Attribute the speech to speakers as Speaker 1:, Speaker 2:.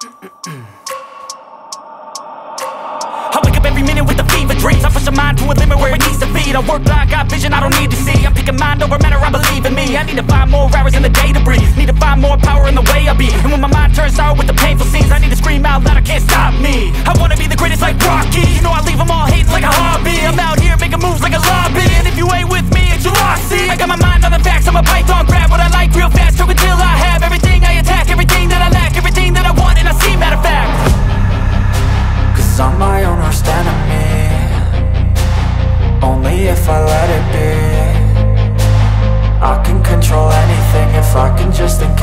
Speaker 1: I wake up every minute with the fever dreams. I push my mind to a limit where it needs to be. I work blind, got vision I don't need to see. I'm picking mind over matter, I believe in me. I need to find more hours in the day to breathe. Need to find more power in the way I be. And when my mind turns sour with the painful scenes, I need to scream out loud, I can't stop me. I wanna be the greatest like Rocky. You know I leave them all hating like a hobby. I'm out here making moves like a lobby. And if you ain't with me, it's your loss, see. I got my mind on the facts, I'm a python. Grab what I like real fast, choke until I have everything I attack. Everything that I lack, everything that I want, and I see, matter of fact.
Speaker 2: Cause I'm my own worst enemy. Only if I let it be. I can control anything if I can just think